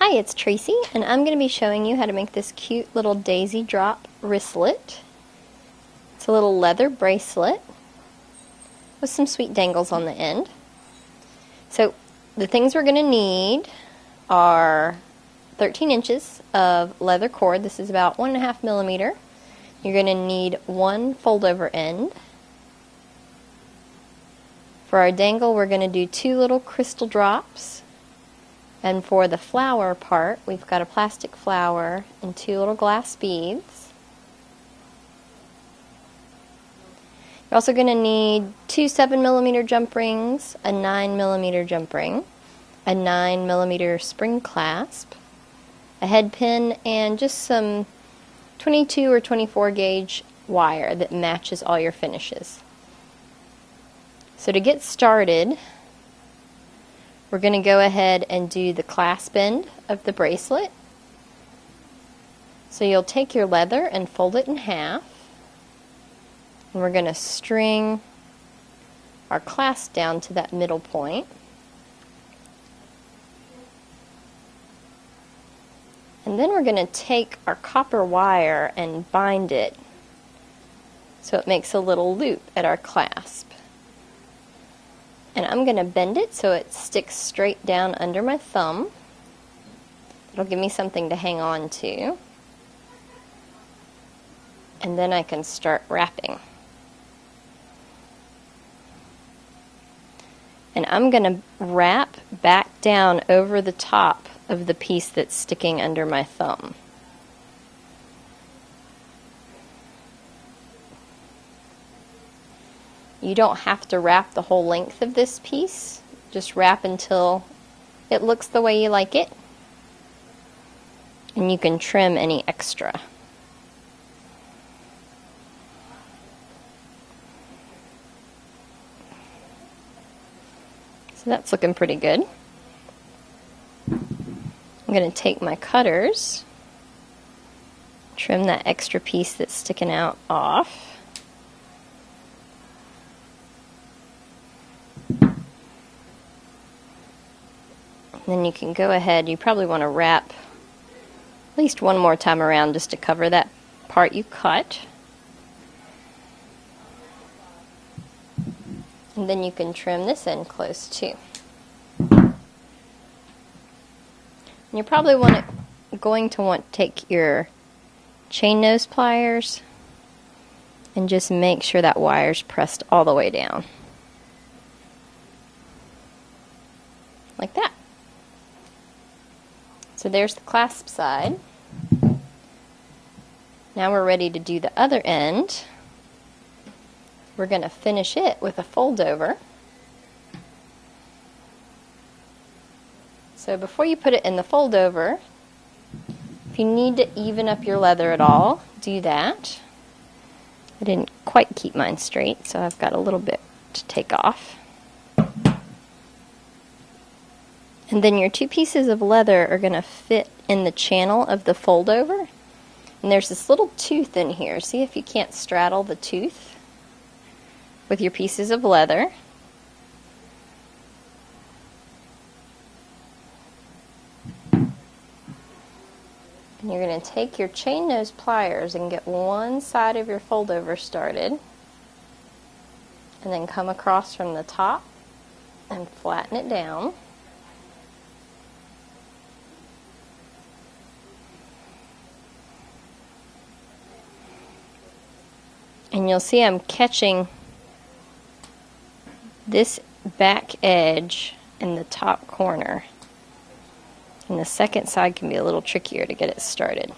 Hi, it's Tracy, and I'm going to be showing you how to make this cute little daisy drop wristlet. It's a little leather bracelet with some sweet dangles on the end. So the things we're going to need are 13 inches of leather cord. This is about 1.5 millimeter. You're going to need one fold-over end. For our dangle, we're going to do 2 little crystal drops. And for the flower part, we've got a plastic flower and 2 little glass beads. You're also going to need 2 7mm jump rings, a 9mm jump ring, a 9mm spring clasp, a head pin, and just some 22 or 24 gauge wire that matches all your finishes. So to get started, we're going to go ahead and do the clasp end of the bracelet. So you'll take your leather and fold it in half. And we're going to string our clasp down to that middle point. And then we're going to take our copper wire and bind it so it makes a little loop at our clasp. And I'm going to bend it so it sticks straight down under my thumb. It'll give me something to hang on to. And then I can start wrapping. And I'm going to wrap back down over the top of the piece that's sticking under my thumb. You don't have to wrap the whole length of this piece. Just wrap until it looks the way you like it. And you can trim any extra. So that's looking pretty good. I'm going to take my cutters, trim that extra piece that's sticking out off. Then you can go ahead, you probably want to wrap at least one more time around just to cover that part you cut. And then you can trim this end close too. And you're probably going to want to take your chain nose pliers and just make sure that wire's pressed all the way down. Like that. So there's the clasp side. Now we're ready to do the other end. We're going to finish it with a fold over. So before you put it in the fold over, if you need to even up your leather at all, do that. I didn't quite keep mine straight, so I've got a little bit to take off. And then your 2 pieces of leather are going to fit in the channel of the fold over. And there's this little tooth in here. See if you can't straddle the tooth with your pieces of leather. And you're going to take your chain nose pliers and get one side of your fold over started. And then come across from the top and flatten it down. And you'll see I'm catching this back edge in the top corner. And the second side can be a little trickier to get it started.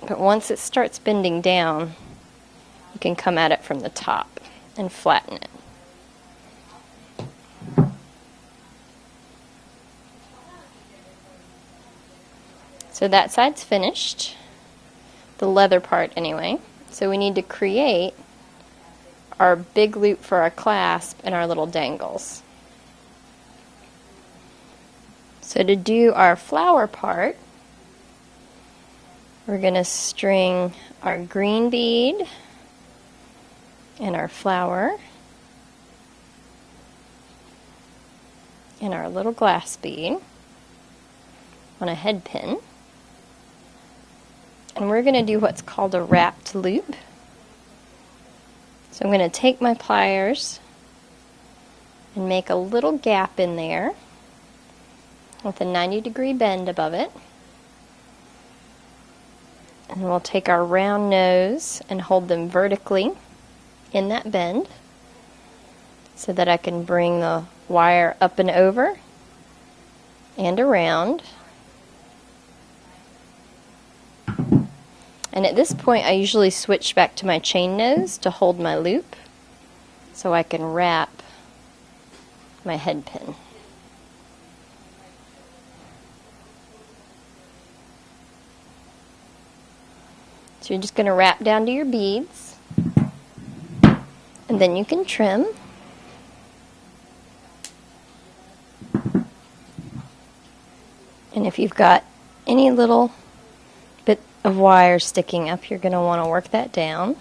But once it starts bending down, you can come at it from the top and flatten it. So that side's finished. The leather part anyway. So we need to create our big loop for our clasp and our little dangles. So to do our flower part, we're going to string our green bead and our flower in our little glass bead on a head pin. And we're going to do what's called a wrapped loop. So I'm going to take my pliers and make a little gap in there with a 90-degree bend above it. And we'll take our round nose and hold them vertically in that bend so that I can bring the wire up and over and around. And at this point I usually switch back to my chain nose to hold my loop so I can wrap my head pin. So you're just going to wrap down to your beads, and then you can trim. And if you've got any little bit of wire sticking up, you're going to want to work that down.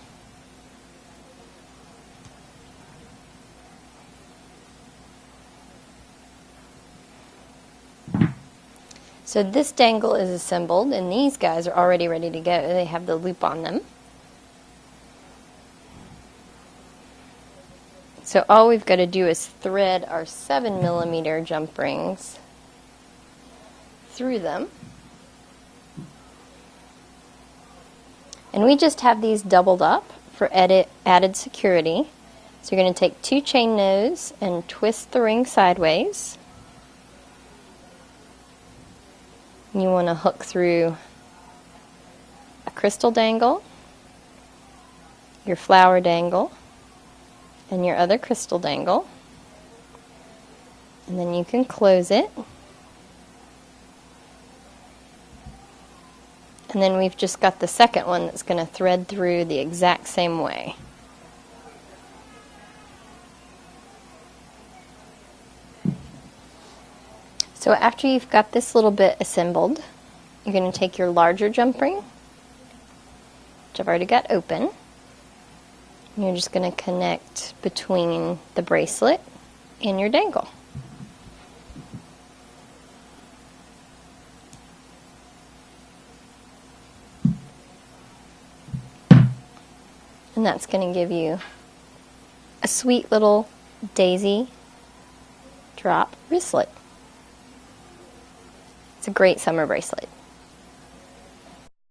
So this dangle is assembled, and these guys are already ready to go. They have the loop on them. So all we've got to do is thread our 7mm jump rings through them. And we just have these doubled up for added security. So you're going to take 2 chain nose and twist the ring sideways. You want to hook through a crystal dangle, your flower dangle, and your other crystal dangle. And then you can close it. And then we've just got the second one that's going to thread through the exact same way. So after you've got this little bit assembled, you're going to take your larger jump ring, which I've already got open, and you're just going to connect between the bracelet and your dangle. And that's going to give you a sweet little daisy drop wristlet. It's a great summer bracelet.